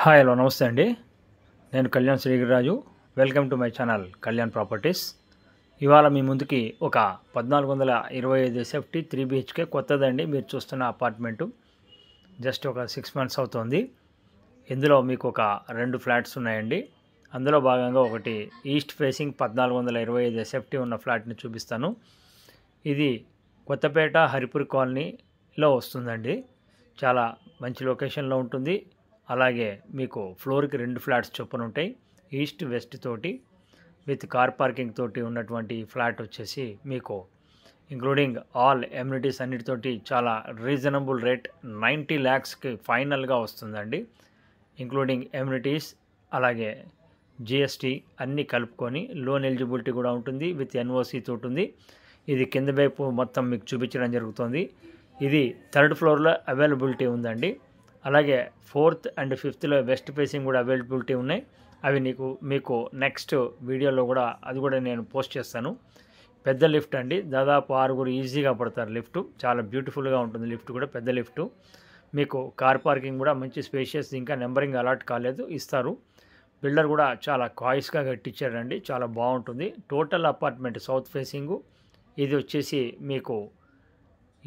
Hi hello నమస్తే అండి. నేను Kalyan Srigiriraju. Welcome to my channel Kalyan properties. ఇవాళ మీ ముందుకి ఒక 1425 ఎస్ఎఫ్టీ 3 BHK కొత్తదండి. మీరు చూస్తున్న అపార్ట్మెంటు జస్ట్ ఒక 6 months అవుతుంది. ఇందులో మీకు ఒక 2 ఫ్లాట్స్ ఉన్నాయండి. అందులో భాగంగా ఒకటి ఈస్ట్ ఫేసింగ్ 1425 ఎస్ఎఫ్టీ ఉన్న ఫ్లాట్ని చూపిస్తాను. ఇది కొత్తపేట హరిపూర్ కాలనీలో వస్తుందండి. చాలా మంచి లొకేషన్లో ఉంటుంది. అలాగే మీకు ఫ్లోర్కి 2 ఫ్లాట్స్ చొప్పున ఉంటాయి. ఈస్ట్ వెస్ట్ తోటి విత్ కార్ పార్కింగ్ తోటి ఉన్నటువంటి ఫ్లాట్ వచ్చేసి మీకు ఇంక్లూడింగ్ ఆల్ ఎమ్యూనిటీస్ అన్నిటితోటి చాలా రీజనబుల్ రేట్ 90 lakhsకి ఫైనల్గా వస్తుందండి. ఇంక్లూడింగ్ ఎమ్యూనిటీస్ అలాగే జిఎస్టీ అన్నీ కలుపుకొని లోన్ ఎలిజిబిలిటీ కూడా ఉంటుంది. విత్ ఎన్ఓసి తోటి ఉంది. ఇది కింద వైపు మొత్తం మీకు చూపించడం జరుగుతుంది. ఇది 3rd ఫ్లోర్లో అవైలబిలిటీ ఉందండి. అలాగే 4th and 5thలో వెస్ట్ ఫేసింగ్ కూడా అవైలబిలిటీ ఉన్నాయి. అవి మీకు నెక్స్ట్ వీడియోలో కూడా అది కూడా నేను పోస్ట్ చేస్తాను. పెద్ద లిఫ్ట్ అండి, దాదాపు 6 ఈజీగా పడతారు. లిఫ్ట్ చాలా బ్యూటిఫుల్గా ఉంటుంది. లిఫ్ట్ కూడా పెద్ద లిఫ్ట్. మీకు కార్ పార్కింగ్ కూడా మంచి స్పేషియస్, ఇంకా నెంబరింగ్ అలాట్ కాలేదు, ఇస్తారు. బిల్డర్ కూడా చాలా కాయిస్గా కట్టించారండి, చాలా బాగుంటుంది. Total apartment south facing. ఇది వచ్చేసి మీకు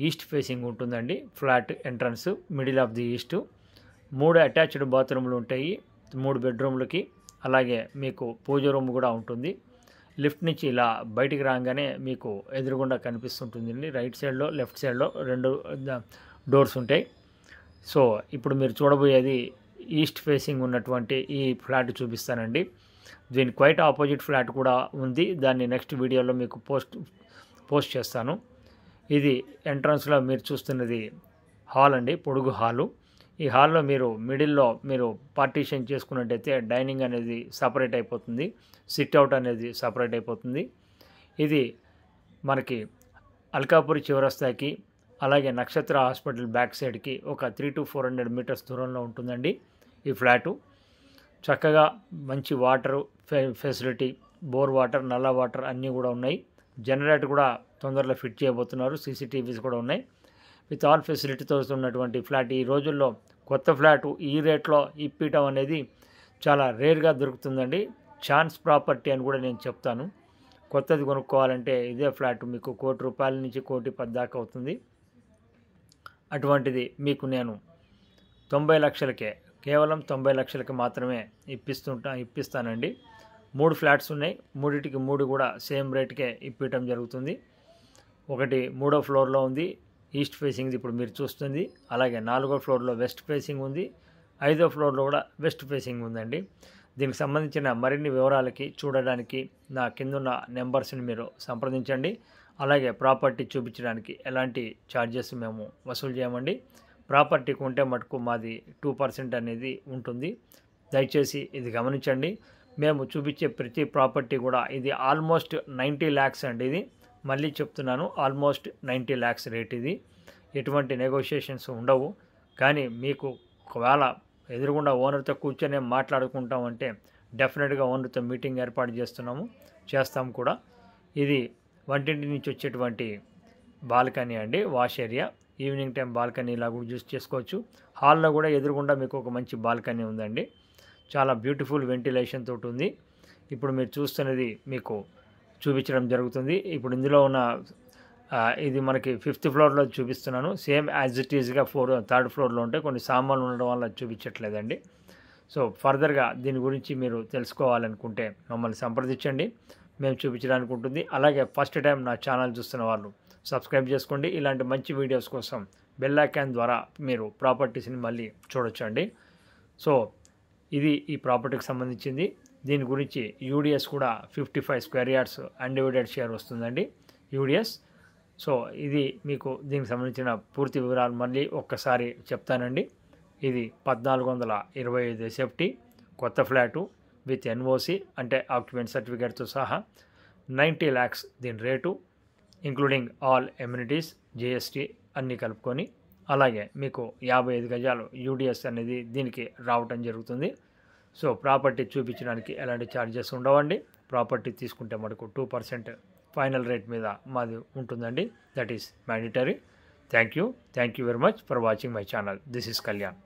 ఈస్ట్ ఫేసింగ్ ఉంటుందండి. Flat entrance middle of the east. 3 attached బాత్రూమ్లు ఉంటాయి 3 బెడ్రూమ్లకి. అలాగే మీకు పూజ రూమ్ కూడా ఉంటుంది. లిఫ్ట్ నుంచి ఇలా బయటికి రాగానే మీకు ఎదురుగుండా కనిపిస్తుంటుందండి. రైట్ సైడ్లో లెఫ్ట్ సైడ్లో 2 డోర్స్ ఉంటాయి. సో ఇప్పుడు మీరు చూడబోయేది ఈస్ట్ ఫేసింగ్ ఉన్నటువంటి ఈ ఫ్లాట్ చూపిస్తానండి. దీని క్వైట్ ఆపోజిట్ ఫ్లాట్ కూడా ఉంది. దాన్ని నెక్స్ట్ వీడియోలో మీకు పోస్ట్ చేస్తాను. ఇది ఎంట్రన్స్లో మీరు చూస్తున్నది హాల్ అండి, పొడుగు హాలు. ఈ హాల్లో మీరు మిడిల్లో మీరు పార్టీషన్ చేసుకున్నట్టయితే డైనింగ్ అనేది సపరేట్ అయిపోతుంది, సిట్అవుట్ అనేది సపరేట్ అయిపోతుంది. ఇది మనకి అల్కాపురి చివరస్తాకి అలాగే నక్షత్ర హాస్పిటల్ బ్యాక్ సైడ్కి ఒక 300 to 400 meters దూరంలో ఉంటుందండి ఈ ఫ్లాటు. చక్కగా మంచి వాటరు ఫెసిలిటీ, బోర్ వాటర్, నల్ల వాటర్ అన్నీ కూడా ఉన్నాయి. జనరేటర్ కూడా తొందరలో ఫిట్ చేయబోతున్నారు. సీసీటీవీస్ కూడా ఉన్నాయి. విత్ ఆల్ ఫెసిలిటీతో ఉన్నటువంటి ఫ్లాట్. ఈ రోజుల్లో కొత్త ఫ్లాటు ఈ రేట్లో ఇప్పించడం అనేది చాలా రేర్గా దొరుకుతుందండి. ఛాన్స్ ప్రాపర్టీ అని కూడా నేను చెప్తాను. కొత్తది కొనుక్కోవాలంటే ఇదే ఫ్లాట్ మీకు ₹1,00,00,000 నుంచి ₹1,10,00,000 దాకా అవుతుంది. అటువంటిది మీకు నేను 90 లక్షలకే, కేవలం 90 లక్షలకి మాత్రమే ఇప్పిస్తానండి. 3 ఫ్లాట్స్ ఉన్నాయి. 3టికి 3 కూడా సేమ్ రేట్కే ఇప్పించడం జరుగుతుంది. ఒకటి 3వ ఫ్లోర్లో ఉంది, ఈస్ట్ ఫేసింగ్ ఇప్పుడు మీరు చూస్తుంది. అలాగే 4వ ఫ్లోర్లో వెస్ట్ ఫేసింగ్ ఉంది. 5వ ఫ్లోర్లో కూడా వెస్ట్ ఫేసింగ్ ఉందండి. దీనికి సంబంధించిన మరిన్ని వివరాలకి చూడడానికి నా కిందున్న నెంబర్స్ని మీరు సంప్రదించండి. అలాగే ప్రాపర్టీ చూపించడానికి ఎలాంటి ఛార్జెస్ మేము వసూలు చేయమండి. ప్రాపర్టీకి ఉంటే మటుకు మాది 2% అనేది ఉంటుంది. దయచేసి ఇది గమనించండి. మేము చూపించే ప్రతి ప్రాపర్టీ కూడా ఇది ఆల్మోస్ట్ 90 lakhs అండి. ఇది మళ్ళీ చెప్తున్నాను, ఆల్మోస్ట్ 90 lakhs రేట్. ఇది ఎటువంటి నెగోషియేషన్స్ ఉండవు. కానీ మీకు ఒకవేళ ఎదురుగుండా ఓనర్తో కూర్చొని మాట్లాడుకుంటామంటే డెఫినెట్గా ఓనర్తో మీటింగ్ ఏర్పాటు చేస్తాము కూడా. ఇది వంటింటి నుంచి వచ్చేటువంటి బాల్కనీ అండి, wash area. Evening time balcony ఇలా కూడా యూజ్ చేసుకోవచ్చు. హాల్లో కూడా ఎదురుగుండా మీకు ఒక మంచి బాల్కనీ ఉందండి. చాలా బ్యూటిఫుల్ వెంటిలేషన్ తోటి ఉంది. ఇప్పుడు మీరు చూస్తున్నది మీకు చూపించడం జరుగుతుంది. ఇప్పుడు ఇందులో ఉన్న ఇది మనకి 5th ఫ్లోర్లో చూపిస్తున్నాను. సేమ్ యాజ్ ఇట్ ఈజ్గా 3rd ఫ్లోర్లో ఉంటాయి. కొన్ని సామాన్లు ఉండడం వల్ల చూపించట్లేదండి. సో ఫర్దర్గా దీని గురించి మీరు తెలుసుకోవాలనుకుంటే మమ్మల్ని సంప్రదించండి, మేము చూపించడానికి ఉంటుంది. అలాగే ఫస్ట్ టైం నా ఛానల్ చూస్తున్న వాళ్ళు సబ్స్క్రైబ్ చేసుకోండి. ఇలాంటి మంచి వీడియోస్ కోసం బెల్ ఐకాన్ ద్వారా మీరు ప్రాపర్టీస్ని మళ్ళీ చూడొచ్చండి. సో ఇది ఈ ప్రాపర్టీకి సంబంధించింది. దీని గురించి యూడిఎస్ కూడా 55 square yards అన్డివైడెడ్ షేర్ వస్తుందండి, యూడిఎస్. సో ఇది మీకు దీనికి సంబంధించిన పూర్తి వివరాలు మళ్ళీ ఒక్కసారి చెప్తానండి. ఇది 1425 ఎస్ఎఫ్టీ కొత్త ఫ్లాటు విత్ ఎన్ఓసి అంటే ఆక్యుపెంట్ సర్టిఫికేట్తో సహా 90 lakhs దీని rate, including all amenities, GST అన్నీ కలుపుకొని. అలాగే మీకు 55 గజాలు యూడిఎస్ అనేది దీనికి రావటం జరుగుతుంది. సో ప్రాపర్టీ చూపించడానికి ఎలాంటి ఛార్జెస్ ఉండవండి. ప్రాపర్టీ తీసుకుంటే మనకు 2% ఫైనల్ రేట్ మీద మాది ఉంటుందండి. That is mandatory. Thank you very much for watching my channel. This is Kalyan.